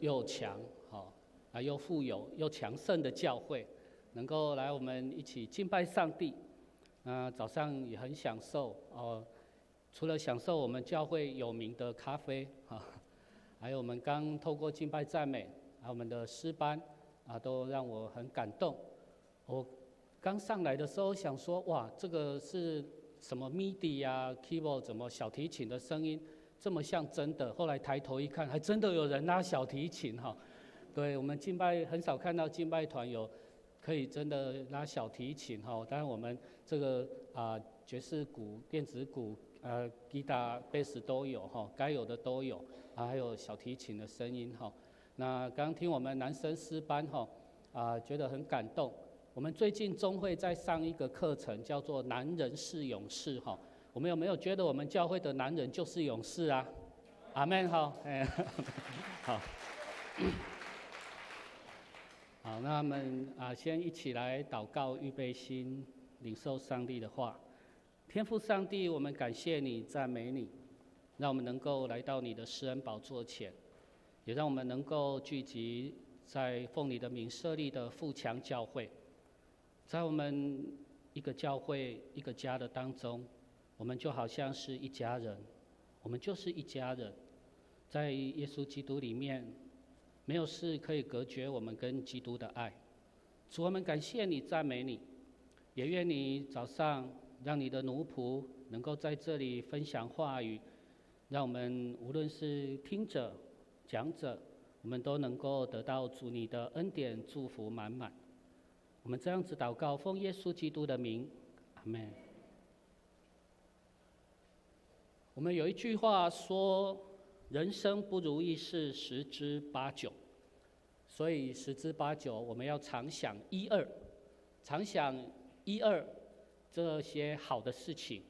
又强，又富有又强盛的教会，能够来我们一起敬拜上帝。早上也很享受除了享受我们教会有名的咖啡还有我们刚透过敬拜赞美，还有我们的诗班都让我很感动。我刚上来的时候想说，哇，这个是什么 MIDI keyboard 怎么小提琴的声音这么像真的？后来抬头一看，还真的有人拉小提琴对，我们敬拜很少看到敬拜团有可以真的拉小提琴当然我们这个爵士鼓、电子鼓、吉他、贝斯都有该有的都有还有小提琴的声音那刚听我们男生诗班觉得很感动。我们最近中会在上一个课程，叫做“男人是勇士”我们有没有觉得我们教会的男人就是勇士啊？阿们好，好，那我们先一起来祷告，预备心，领受上帝的话。天父上帝，我们感谢你，赞美你，让我们能够来到你的施恩宝座前，也让我们能够聚集在奉你的名设立的富强教会。在我们一个教会、一个家的当中，我们就好像是一家人，我们就是一家人，在耶稣基督里面，没有事可以隔绝我们跟基督的爱。主，我们感谢你，赞美你，也愿你早上让你的奴仆能够在这里分享话语，让我们无论是听者、讲者，我们都能够得到主你的恩典祝福满满。我们这样子祷告，奉耶稣基督的名，阿们。我们有一句话说，人生不如意事十之八九，所以十之八九我们要常想一二，常想一二这些好的事情，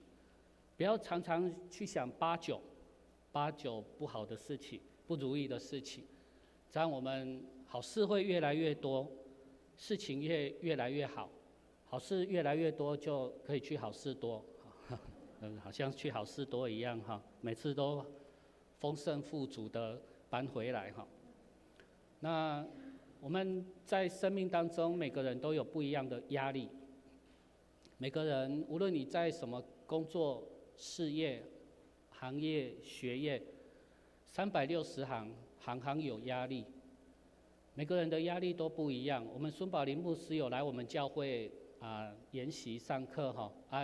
不要常常去想八九不好的事情、不如意的事情，这样我们好事会越来越多，事情越来越好，好事越来越多就可以去好事多，好像去好事多一样每次都丰盛富足的搬回来那我们在生命当中，每个人都有不一样的压力，每个人无论你在什么工作、事业、行业、学业，360行，行行有压力。每个人的压力都不一样。我们孙宝林牧师有来我们教会研习上课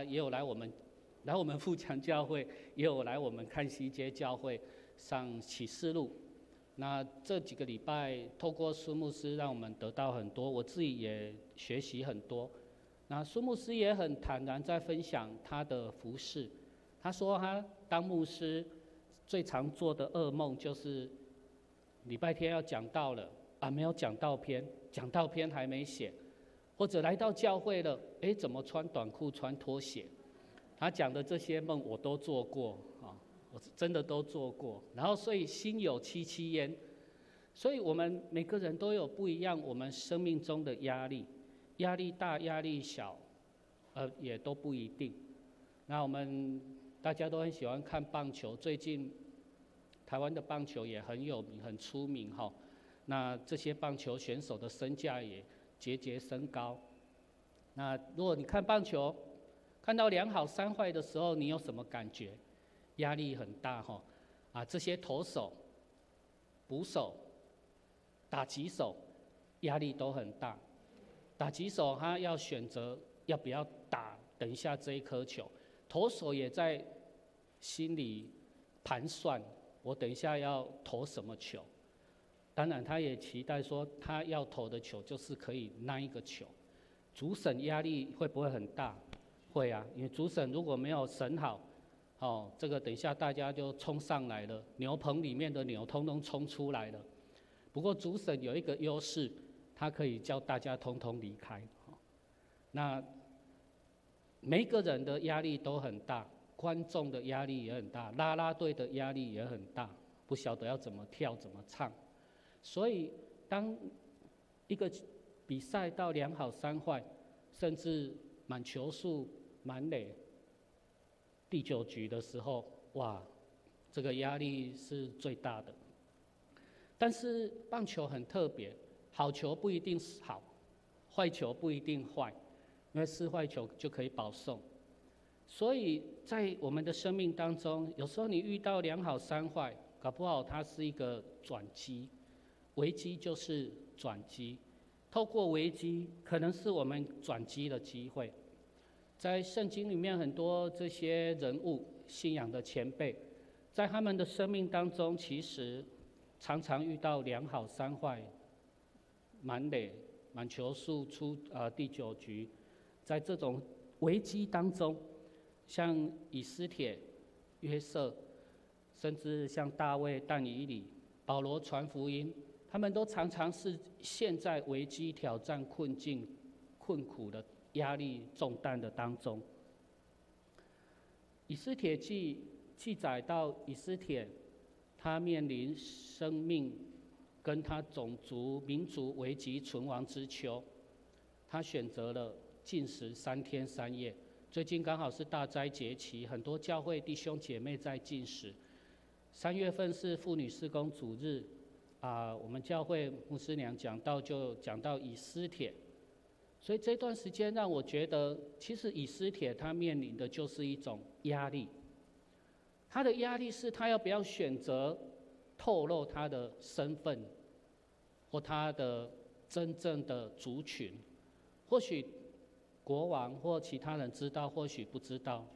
也有来我们富强教会，也有来我们看西街教会上启示录。那这几个礼拜，透过孙牧师，让我们得到很多，我自己也学习很多。那孙牧师也很坦然在分享他的服事。他说他当牧师最常做的噩梦就是礼拜天要讲道了没有讲道篇，讲道篇还没写，或者来到教会了，怎么穿短裤穿拖鞋？他讲的这些梦我都做过我真的都做过。然后所以心有戚戚焉。所以我们每个人都有不一样，我们生命中的压力，压力大压力小也都不一定。那我们大家都很喜欢看棒球，最近台湾的棒球也很有名很出名那这些棒球选手的身价也节节升高。那如果你看棒球看到2好3坏的时候，你有什么感觉？压力很大这些投手、捕手、打击手压力都很大。打击手他要选择要不要打等一下这一颗球，投手也在心里盘算，我等一下要投什么球。当然他也期待说他要投的球就是可以那一个球。主审压力会不会很大？会啊，因为主审如果没有审好这个等一下大家就冲上来了，牛棚里面的牛通通冲出来了。不过主审有一个优势，他可以叫大家通通离开那每一个人的压力都很大，观众的压力也很大，啦啦队的压力也很大，不晓得要怎么跳怎么唱。所以当一个比赛到2好3坏，甚至满球数满垒第9局的时候，哇，这个压力是最大的。但是棒球很特别，好球不一定是好，坏球不一定坏，因为是坏球就可以保送。所以在我们的生命当中，有时候你遇到2好3坏，搞不好它是一个转机，危机就是转机。透过危机，可能是我们转机的机会。在圣经里面，很多这些人物、信仰的前辈，在他们的生命当中，其实常常遇到2好3坏，满垒、满球数出第9局，在这种危机当中，像以斯帖、约瑟，甚至像大卫、但以理、保罗传福音，他们都常常是陷在危机、挑战、困境、困苦的压力重担的当中。以斯帖记载到以斯帖，他面临生命跟他种族民族危急存亡之秋，他选择了禁食3天3夜。最近刚好是大斋节期，很多教会弟兄姐妹在禁食。3月份是妇女事工主日，我们教会牧师娘讲到以斯帖，所以这段时间让我觉得，其实以斯帖他面临的就是一种压力。他的压力是他要不要选择透露他的身份，或他的真正的族群，或许国王或其他人知道，或许不知道，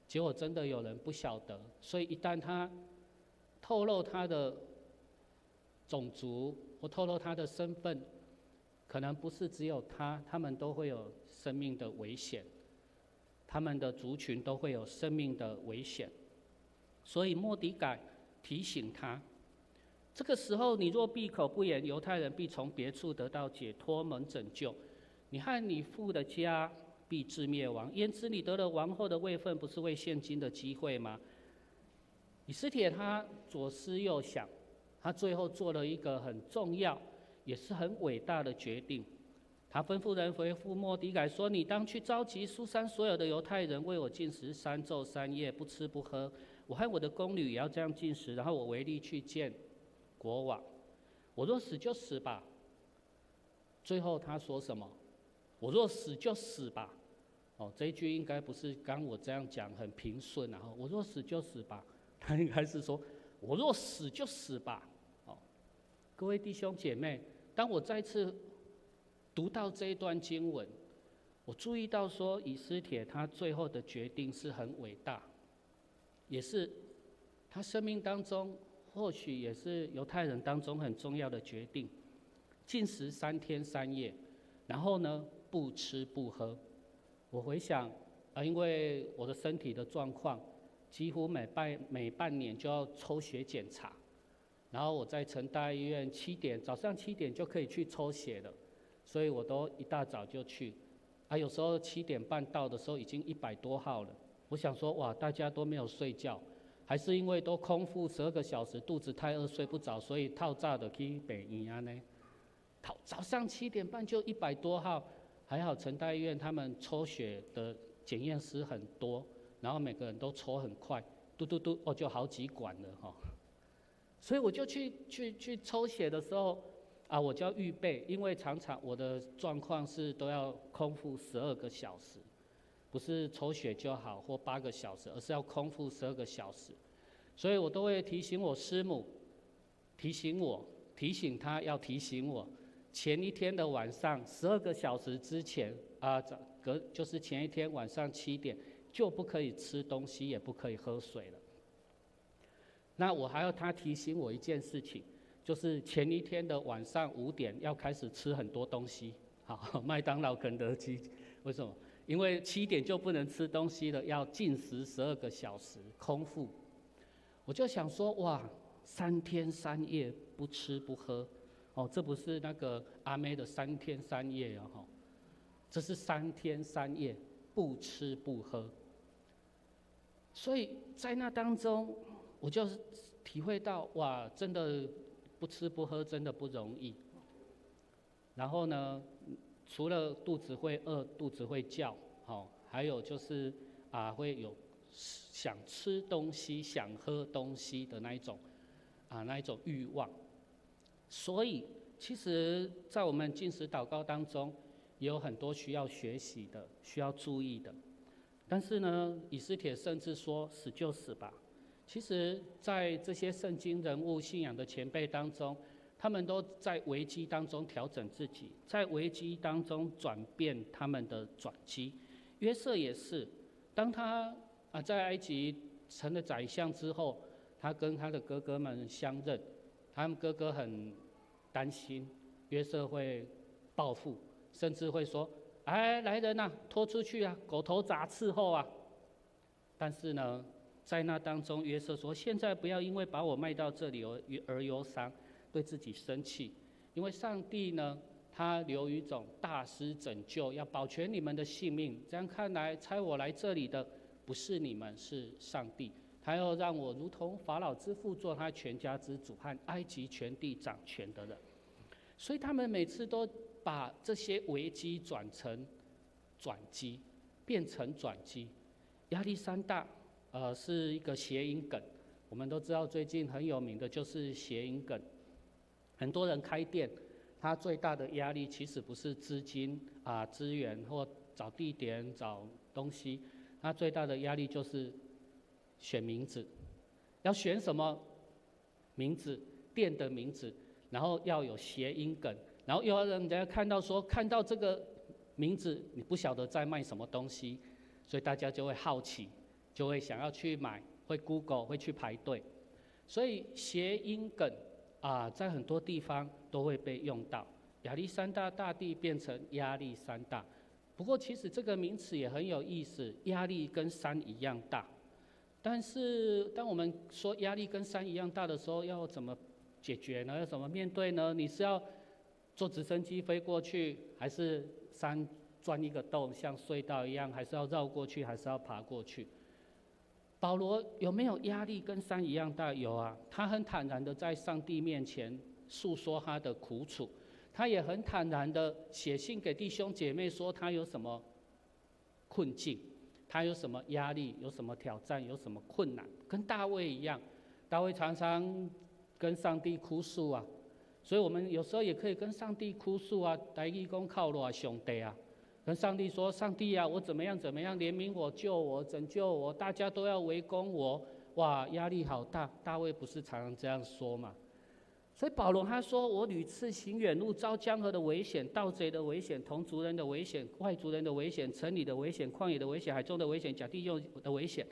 结果真的有人不晓得，所以一旦他透露他的种族或透露他的身份，可能不是只有他们都会有生命的危险，他们的族群都会有生命的危险。所以末底改提醒他，这个时候你若闭口不言，犹太人必从别处得到解脱蒙拯救，你和你父的家必至灭亡。焉知你得了王后的位分，不是为现今的机会吗？以斯帖他左思右想，他最后做了一个很重要也是很伟大的决定。他吩咐人回复末底改说，你当去召集书珊所有的犹太人，为我禁食3昼3夜，不吃不喝。我和我的宫女也要这样禁食，然后我唯利去见国王。我若死就死吧。最后他说什么？我若死就死吧。这一句应该不是刚我这样讲很平顺，然后我若死就死吧。他应该是说，我若死就死吧。各位弟兄姐妹，当我再次读到这一段经文，我注意到说，以斯帖他最后的决定是很伟大，也是他生命当中或许也是犹太人当中很重要的决定。禁食3天3夜，然后呢不吃不喝。我回想因为我的身体的状况，几乎每半年就要抽血检查，然后我在成大医院早上7点就可以去抽血了，所以我都一大早就去。有时候7点半到的时候已经100多号了。我想说，哇，大家都没有睡觉，还是因为都空腹12个小时，肚子太饿睡不着，所以套炸的去北医啊呢。早上7点半就100多号，还好成大医院他们抽血的检验师很多，然后每个人都抽很快，嘟嘟嘟就好几管了哈。所以我就去抽血的时候我就要预备，因为常常我的状况是都要空腹12个小时，不是抽血就好或8个小时，而是要空腹12个小时。所以我都会提醒我师母，提醒她要提醒我，前一天的晚上12个小时之前就是前一天晚上7点就不可以吃东西，也不可以喝水了。那我还要他提醒我一件事情，就是前一天的晚上5点要开始吃很多东西，麦当劳、肯德基。为什么？因为7点就不能吃东西了，要禁食12个小时，空腹。我就想说，哇，3天3夜不吃不喝，这不是那个阿妹的3天3夜哦，这是3天3夜不吃不喝。所以在那当中，我就体会到，哇，真的不吃不喝真的不容易。然后呢，除了肚子会饿、肚子会叫，还有就是会有想吃东西、想喝东西的那一种欲望。所以，其实，在我们禁食祷告当中，也有很多需要学习的、需要注意的。但是呢，以斯帖甚至说：“死就死吧。”其实，在这些圣经人物、信仰的前辈当中，他们都在危机当中调整自己，在危机当中转变他们的转机。约瑟也是，当他在埃及成了宰相之后，他跟他的哥哥们相认，他们哥哥很担心约瑟会报复，甚至会说：“哎，来人啊，拖出去啊，狗头铡伺候啊！”但是呢，在那当中，约瑟说：“现在不要因为把我卖到这里而忧伤，对自己生气，因为上帝呢，他留一种大施拯救，要保全你们的性命。这样看来，差我来这里的不是你们，是上帝。他要让我如同法老之父，做他全家之主和埃及全地掌权的人。”所以他们每次都把这些危机转成转机，变成转机。亚历山大，是一个谐音梗。我们都知道最近很有名的就是谐音梗。很多人开店，他最大的压力其实不是资金资源或找地点、找东西，他最大的压力就是选名字，要选什么名字，店的名字，然后要有谐音梗，然后又要让人家看到这个名字，你不晓得在卖什么东西，所以大家就会好奇，就会想要去买，会 Google， 会去排队。所以谐音梗在很多地方都会被用到。亚历山大大帝变成亚历山大，不过其实这个名词也很有意思，压力跟山一样大。但是当我们说压力跟山一样大的时候，要怎么解决呢？要怎么面对呢？你是要坐直升机飞过去，还是山钻一个洞像隧道一样，还是要绕过去，还是要爬过去？保罗有没有压力跟山一样大？有啊，他很坦然的在上帝面前诉说他的苦楚，他也很坦然的写信给弟兄姐妹说他有什么困境，他有什么压力，有什么挑战，有什么困难，跟大卫一样。大卫常常跟上帝哭诉啊，所以我们有时候也可以跟上帝哭诉啊，台语说靠我兄弟啊，跟上帝说：“上帝啊，我怎么样，怜悯我，救我，拯救我，大家都要围攻我，哇，压力好大。”大卫不是常常这样说嘛？所以保罗他说：“我屡次行远路，遭江河的危险、盗贼的危险、同族人的危险、外族人的危险、城里的危险、旷野的危险、海中的危险、假弟兄的危险。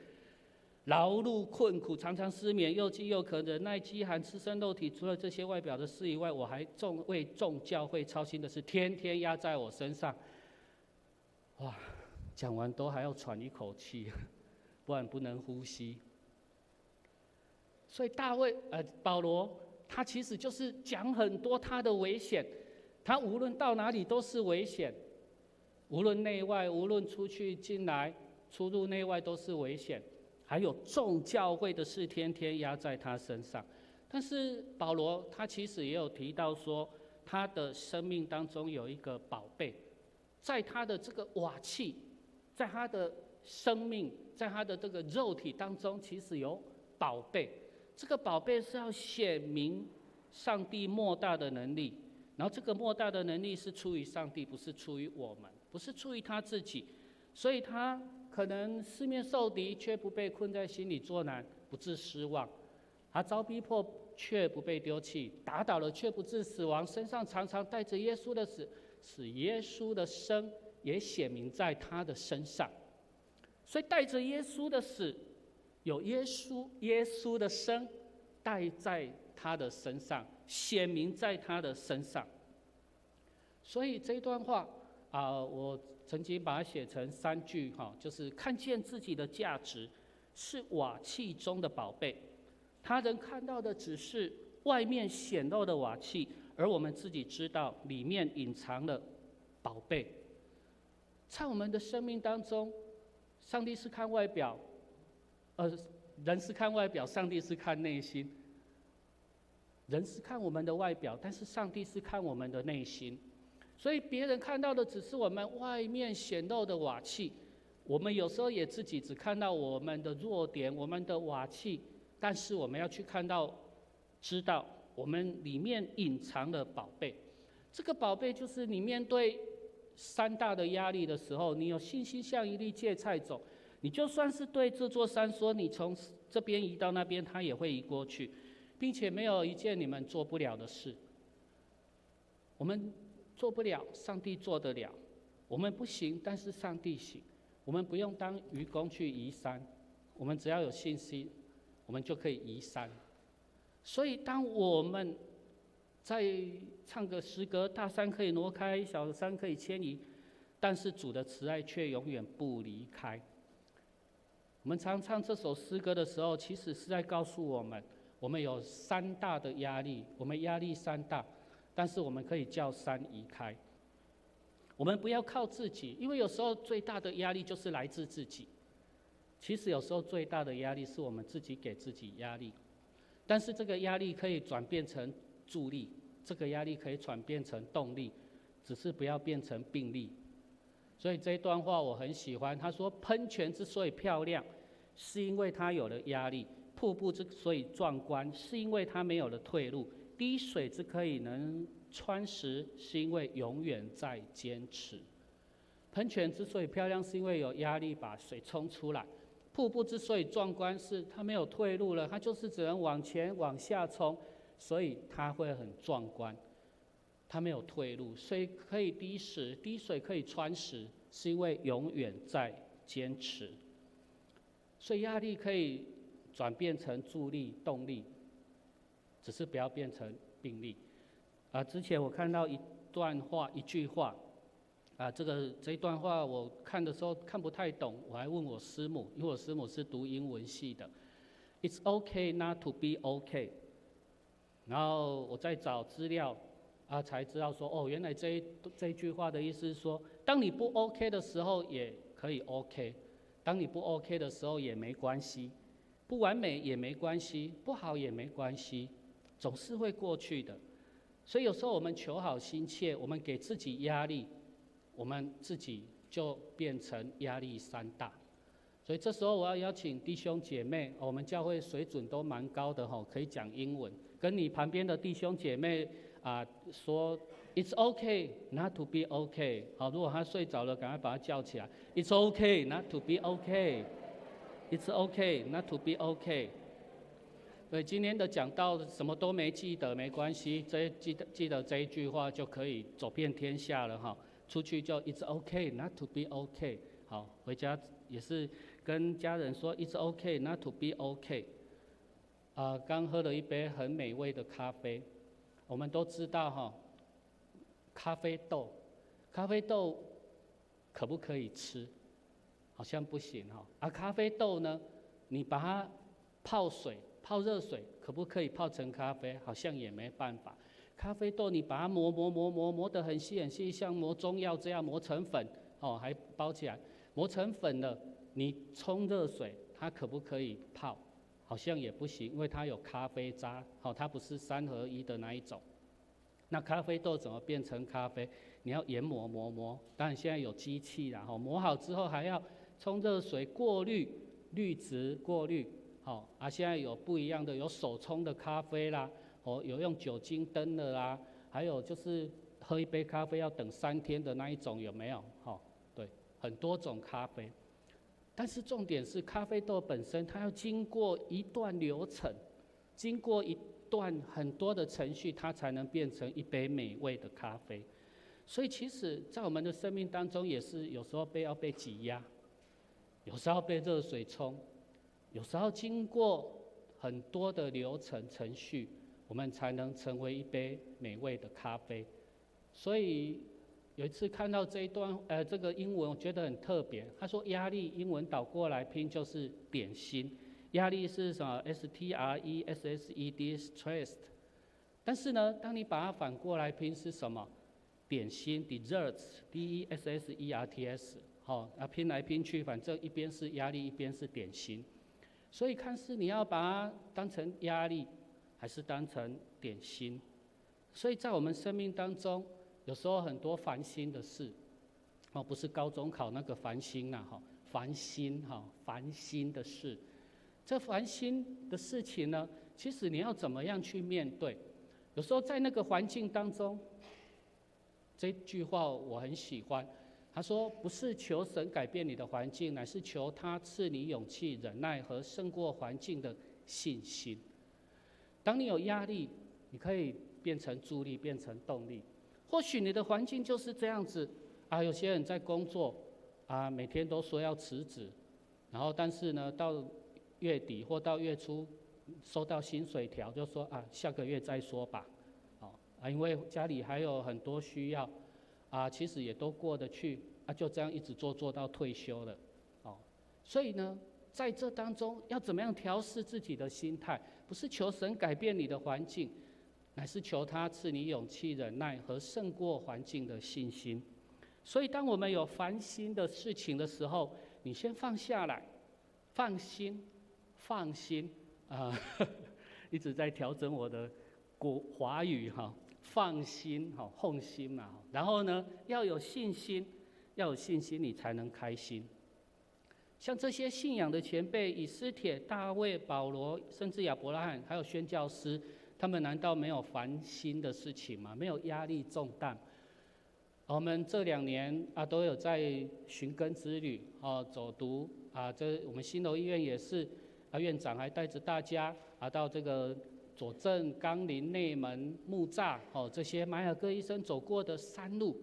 劳碌困苦，常常失眠，又饥又渴，忍耐饥寒，赤身肉体。除了这些外表的事以外，我还为众教会操心的事，天天压在我身上。”哇，讲完都还要喘一口气，不然不能呼吸。所以保罗他其实就是讲很多他的危险，他无论到哪里都是危险，无论内外，无论出去进来，出入内外都是危险。还有众教会的事天天压在他身上。但是保罗他其实也有提到说，他的生命当中有一个宝贝。在他的这个瓦器，在他的生命，在他的这个肉体当中，其实有宝贝。这个宝贝是要显明上帝莫大的能力，然后这个莫大的能力是出于上帝，不是出于我们，不是出于他自己。所以他可能四面受敌，却不被困在心里作难，不致失望；他遭逼迫，却不被丢弃；打倒了，却不致死亡。身上常常带着耶稣的死，使耶稣的生也显明在他的身上。所以带着耶稣的死，有耶稣的生带在他的身上，显明在他的身上。所以这段话我曾经把它写成3句就是看见自己的价值是瓦器中的宝贝，他人看到的只是外面显露的瓦器，而我们自己知道里面隐藏了宝贝。在我们的生命当中，上帝是看外表，人是看外表，上帝是看内心。人是看我们的外表，但是上帝是看我们的内心。所以别人看到的只是我们外面显露的瓦器，我们有时候也自己只看到我们的弱点，我们的瓦器，但是我们要去知道我们里面隐藏的宝贝。这个宝贝就是你面对山大的压力的时候，你有信心像一粒芥菜种，你就算是对这座山说你从这边移到那边，它也会移过去，并且没有一件你们做不了的事。我们做不了，上帝做得了；我们不行，但是上帝行。我们不用当愚公去移山，我们只要有信心，我们就可以移山。所以当我们在唱个诗歌，大山可以挪开，小山可以迁移，但是主的慈爱却永远不离开。我们常唱这首诗歌的时候，其实是在告诉我们，我们有山大的压力，我们压力山大，但是我们可以叫山移开。我们不要靠自己，因为有时候最大的压力就是来自自己。其实有时候最大的压力是我们自己给自己压力，但是这个压力可以转变成助力，这个压力可以转变成动力，只是不要变成病力。所以这一段话我很喜欢，他说：喷泉之所以漂亮，是因为它有了压力；瀑布之所以壮观，是因为它没有了退路；滴水之可以能穿石，是因为永远在坚持。喷泉之所以漂亮，是因为有压力把水冲出来；瀑布之所以壮观，是它没有退路了，它就是只能往前往下冲，所以它会很壮观。它没有退路，水可以滴石，滴水可以穿石，是因为永远在坚持。所以压力可以转变成助力、动力，只是不要变成病力。之前我看到一段话，一句话，这一段话我看的时候看不太懂，我还问我师母，因为我师母是读英文系的。It's okay not to be okay。然后我在找资料。才知道说，原来这一句话的意思是说，当你不 OK 的时候也可以 OK， 当你不 OK 的时候也没关系，不完美也没关系，不好也没关系，总是会过去的。所以有时候我们求好心切，我们给自己压力，我们自己就变成压力山大。所以这时候我要邀请弟兄姐妹，我们教会水准都蛮高的，可以讲英文，跟你旁边的弟兄姐妹说 It's okay not to be okay。 好，如果他睡着了，赶快把他叫起来。 It's okay not to be okay。 It's okay not to be okay。 所以今天的讲道什么都没记得没关系，记得这一句话就可以走遍天下了。出去就 It's okay not to be okay。 好，回家也是跟家人说 It's okay not to be okay。 刚喝了一杯很美味的咖啡。我们都知道咖啡豆可不可以吃？好像不行咖啡豆呢，你把它泡热水，可不可以泡成咖啡？好像也没办法。咖啡豆你把它磨得很细很细，像磨中药这样磨成粉，还包起来，磨成粉了，你冲热水，它可不可以泡？好像也不行，因为它有咖啡渣，它不是3合1的那一种。那咖啡豆怎么变成咖啡？你要研磨，当然现在有机器啦，磨好之后还要冲热水过滤，滤质过滤，现在有不一样的，有手冲的咖啡啦，有用酒精灯的啦，还有就是喝一杯咖啡要等3天的那一种，有没有？对，很多种咖啡。但是重点是咖啡豆本身，它要经过一段流程，经过一段很多的程序，它才能变成一杯美味的咖啡。所以其实在我们的生命当中，也是有时候要被挤压，有时候被热水冲，有时候经过很多的流程程序，我们才能成为一杯美味的咖啡。所以有一次看到这一段这个英文，我觉得很特别。他说压力英文倒过来拼就是点心，压力是什么 ？stressed。但是呢，当你把它反过来拼是什么？点心 desserts，desserts。拼来拼去，反正一边是压力，一边是点心。所以看是你要把它当成压力，还是当成点心。所以在我们生命当中，有时候很多烦心的事，不是高中考那个烦心烦心的事。这烦心的事情呢，其实你要怎么样去面对？有时候在那个环境当中，这句话我很喜欢。他说：“不是求神改变你的环境，乃是求他赐你勇气、忍耐和胜过环境的信心。”当你有压力，你可以变成助力，变成动力。或许你的环境就是这样子啊，有些人在工作啊，每天都说要辞职，然后但是呢，到月底或到月初收到薪水条，就说啊，下个月再说吧，因为家里还有很多需要啊，其实也都过得去啊，就这样一直做到退休了，所以呢，在这当中要怎么样调试自己的心态？不是求神改变你的环境，乃是求他赐你勇气、忍耐和胜过环境的信心。所以，当我们有烦心的事情的时候，你先放下来，放心一直在调整我的华语哈，放心哈，放心嘛。然后呢，要有信心，你才能开心。像这些信仰的前辈，以斯帖、大卫、保罗，甚至亚伯拉罕，还有宣教师，他们难道没有烦心的事情吗？没有压力重担？我们这2年啊，都有在寻根之旅走读啊。这我们新楼医院也是啊，院长还带着大家啊到这个左镇、冈林、内门、木栅这些马尔各医生走过的山路，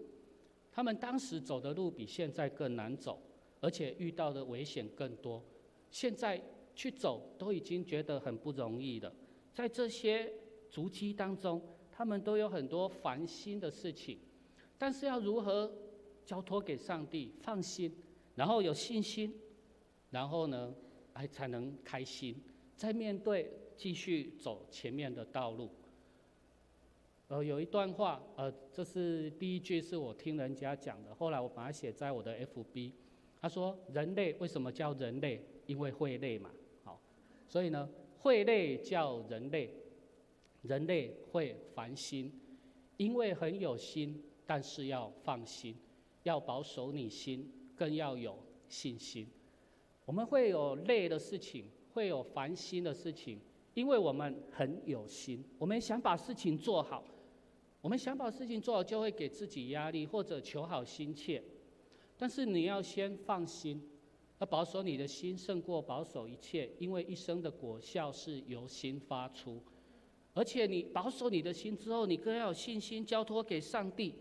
他们当时走的路比现在更难走。而且遇到的危险更多，现在去走都已经觉得很不容易了。在这些足迹当中，他们都有很多烦心的事情，但是要如何交托给上帝，放心，然后有信心，然后呢，才能开心，再面对继续走前面的道路。有一段话，这是第一句是我听人家讲的，后来我把它写在我的 FB。他说：“人类为什么叫人类？因为会累嘛，所以呢，会累叫人类，人类会烦心，因为很有心，但是要放心，要保守你心，更要有信心。我们会有累的事情，会有烦心的事情，因为我们很有心，我们想把事情做好，就会给自己压力或者求好心切。但是你要先放心，要保守你的心胜过保守一切，因为一生的果效是由心发出。而且你保守你的心之后，你更要有信心交托给上帝，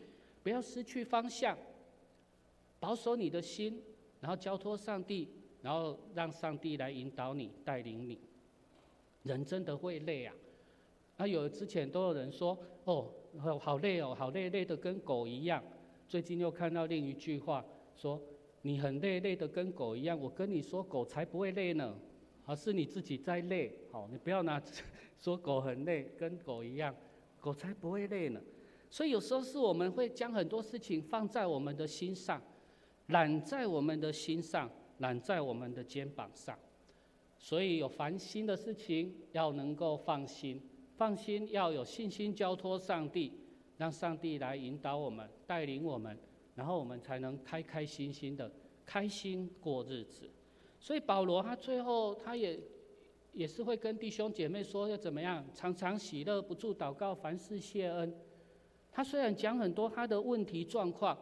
不要失去方向。保守你的心，然后交托上帝，然后让上帝来引导你、带领你。人真的会累啊！之前都有人说，好累哦，好累，累得跟狗一样。最近又看到另一句话。说你很累，累得跟狗一样。我跟你说，狗才不会累呢，是你自己在累。你不要拿说狗很累，跟狗一样，狗才不会累呢。所以有时候是我们会将很多事情放在我们的心上，揽在我们的心上，揽在我们的肩膀上。所以有烦心的事情，要能够放心，要有信心交托上帝，让上帝来引导我们，带领我们。然后我们才能开开心心的开心过日子。所以保罗他最后他也是会跟弟兄姐妹说要怎么样，常常喜乐，不住祷告，凡事谢恩。他虽然讲很多他的问题状况，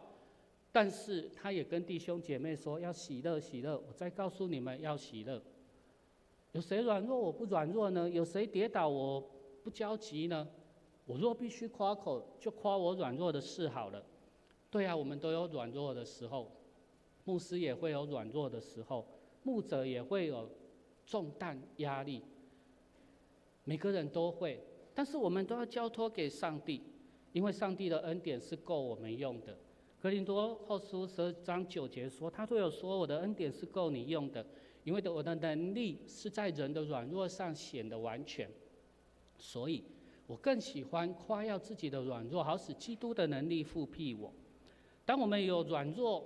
但是他也跟弟兄姐妹说要喜乐。我再告诉你们要喜乐。有谁软弱我不软弱呢？有谁跌倒我不焦急呢？我若必须夸口，就夸我软弱的事好了。对啊，我们都有软弱的时候，牧师也会有软弱的时候，牧者也会有重担压力，每个人都会，但是我们都要交托给上帝，因为上帝的恩典是够我们用的。哥林多后书12章9节说，他都有说我的恩典是够你用的，因为我的能力是在人的软弱上显得完全。所以我更喜欢夸耀自己的软弱，好使基督的能力复辟我。当我们有软弱、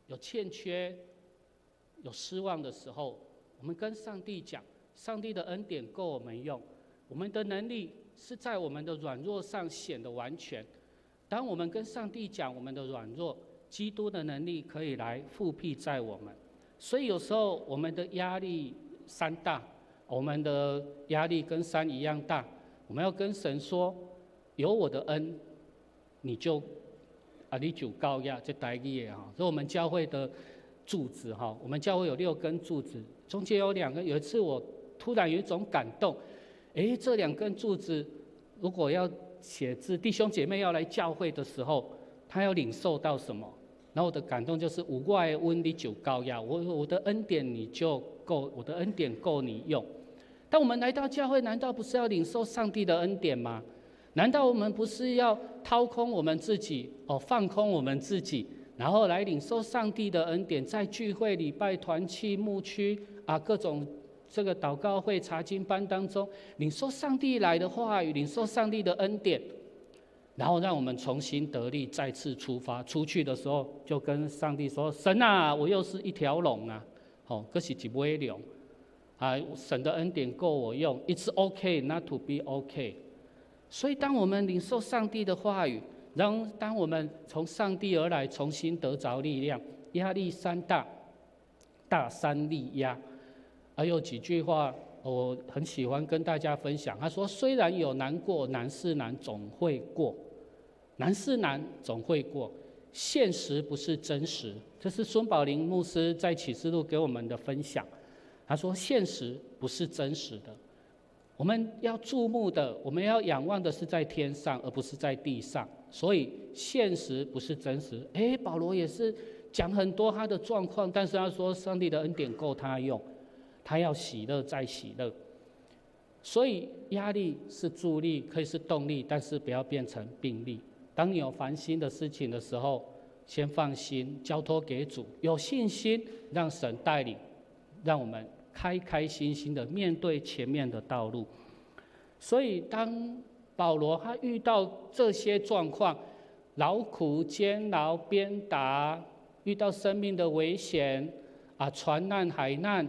有欠缺、有失望的时候，我们跟上帝讲，上帝的恩典够我们用，我们的能力是在我们的软弱上显得完全。当我们跟上帝讲我们的软弱，基督的能力可以来复辟在我们。所以有时候我们的压力山大，我们的压力跟山一样大，我们要跟神说，有我的恩，你就高呀，这台语哈。所以我们教会的柱子哈，我们教会有6根柱子，中间有2根。有一次我突然有一种感动，这2根柱子如果要写字，弟兄姐妹要来教会的时候，他要领受到什么？然后我的感动就是有我的恩你就高呀，我的恩典你就够，我的恩典够你用。当我们来到教会，难道不是要领受上帝的恩典吗？难道我们不是要掏空我们自己，放空我们自己，然后来领受上帝的恩典？在聚会、礼拜、团契、牧区各种这个祷告会、查经班当中，领受上帝来的话语，领受上帝的恩典，然后让我们重新得力，再次出发。出去的时候就跟上帝说：神啊，我又是一条龙啊，这是一尾龙神的恩典够我用 ，It's okay not to be okay。所以，当我们领受上帝的话语，当我们从上帝而来，重新得着力量，压力山大，大山力压。还有几句话我很喜欢跟大家分享。他说：虽然有难过，难是难，总会过。难是难，总会过。现实不是真实，这是孙宝林牧师在启示录给我们的分享。他说：现实不是真实的。我们要注目的，我们要仰望的是在天上，而不是在地上。所以现实不是真实。保罗也是讲很多他的状况，但是他说上帝的恩典够他用，他要喜乐再喜乐。所以压力是助力，可以是动力，但是不要变成病力。当你有烦心的事情的时候，先放心，交托给主，有信心，让神带领，让我们开开心心的面对前面的道路。所以当保罗他遇到这些状况，劳苦监牢鞭打，遇到生命的危险船难海难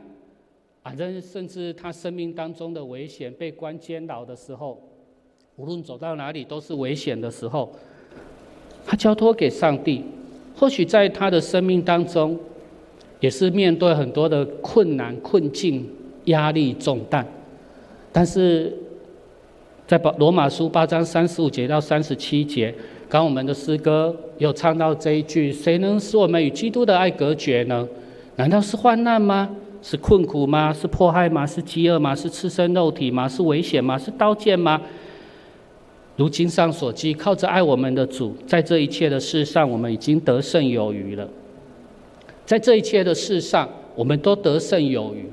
甚至他生命当中的危险，被关监牢的时候，无论走到哪里都是危险的时候，他交托给上帝。或许在他的生命当中也是面对很多的困难困境，压力重担，但是在罗马书8章35节到37节，刚我们的诗歌有唱到这一句：谁能使我们与基督的爱隔绝呢？难道是患难吗？是困苦吗？是迫害吗？是饥饿吗？是赤身肉体吗？是危险吗？是刀剑吗？如经上所记，靠着爱我们的主，在这一切的事上，我们已经得胜有余了。在这一切的事上，我们都得胜有余。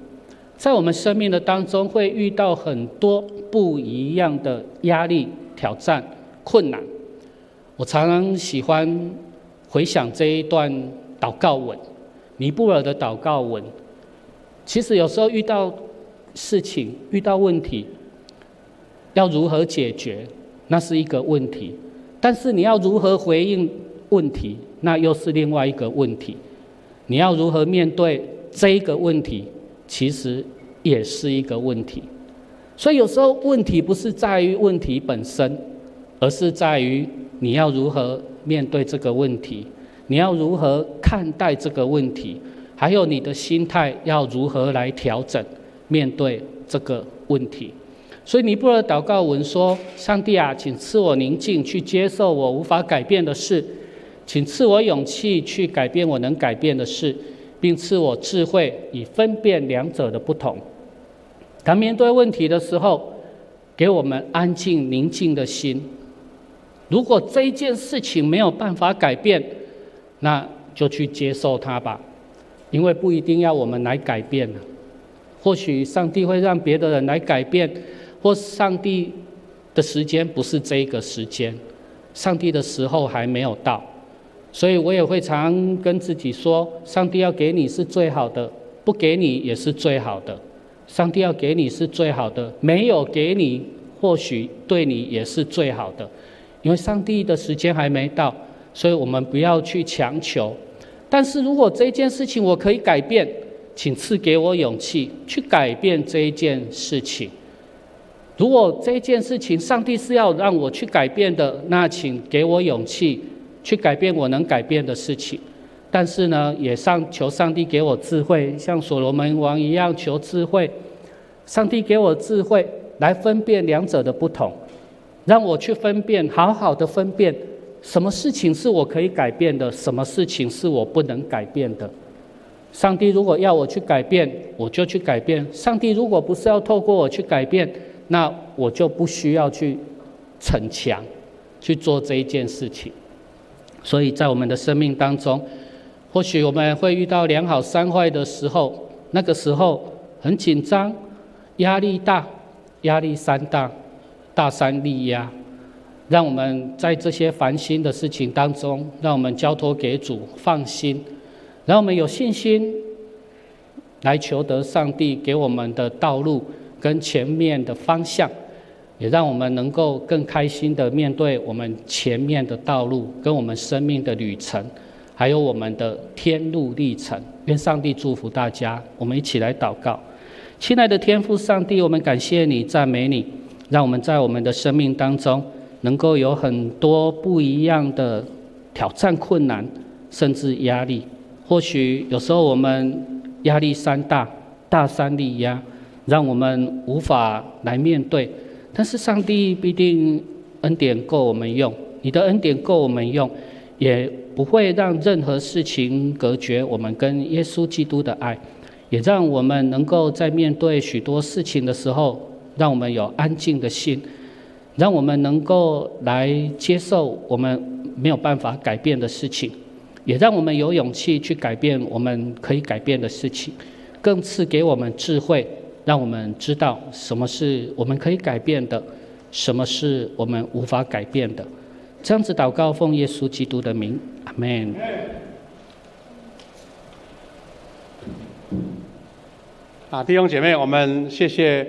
在我们生命的当中，会遇到很多不一样的压力、挑战、困难。我常常喜欢回想这一段祷告文，尼布尔的祷告文。其实有时候遇到事情、遇到问题，要如何解决，那是一个问题；但是你要如何回应问题，那又是另外一个问题。你要如何面对这一个问题，其实也是一个问题。所以有时候问题不是在于问题本身，而是在于你要如何面对这个问题，你要如何看待这个问题，还有你的心态要如何来调整面对这个问题。所以尼布尔祷告文说：上帝啊，请赐我宁静去接受我无法改变的事，请赐我勇气去改变我能改变的事，并赐我智慧以分辨两者的不同。当面对问题的时候，给我们安静宁静的心。如果这一件事情没有办法改变，那就去接受它吧，因为不一定要我们来改变。或许上帝会让别的人来改变，或上帝的时间不是这个时间，上帝的时候还没有到。所以我也会常跟自己说，上帝要给你是最好的，不给你也是最好的。上帝要给你是最好的，没有给你或许对你也是最好的，因为上帝的时间还没到，所以我们不要去强求。但是如果这件事情我可以改变，请赐给我勇气去改变这一件事情。如果这件事情上帝是要让我去改变的，那请给我勇气去改变我能改变的事情。但是呢，也求上帝给我智慧，像所罗门王一样求智慧。上帝给我智慧，来分辨两者的不同，让我去分辨，好好的分辨什么事情是我可以改变的，什么事情是我不能改变的。上帝如果要我去改变，我就去改变；上帝如果不是要透过我去改变，那我就不需要去逞强去做这一件事情。所以在我们的生命当中，或许我们会遇到良好三坏的时候，那个时候很紧张，压力大，压力山大，大山力压，让我们在这些烦心的事情当中，让我们交托给主，放心，让我们有信心来求得上帝给我们的道路跟前面的方向，也让我们能够更开心的面对我们前面的道路跟我们生命的旅程，还有我们的天路历程。愿上帝祝福大家，我们一起来祷告。亲爱的天父上帝，我们感谢你，赞美你，让我们在我们的生命当中能够有很多不一样的挑战、困难，甚至压力。或许有时候我们压力山大，大山力压，让我们无法来面对，但是上帝必定恩典够我们用，你的恩典够我们用，也不会让任何事情隔绝我们跟耶稣基督的爱，也让我们能够在面对许多事情的时候，让我们有安静的心，让我们能够来接受我们没有办法改变的事情，也让我们有勇气去改变我们可以改变的事情，更赐给我们智慧，让我们知道什么是我们可以改变的，什么是我们无法改变的。这样子祷告，奉耶稣基督的名，阿们。弟兄姐妹，我们谢谢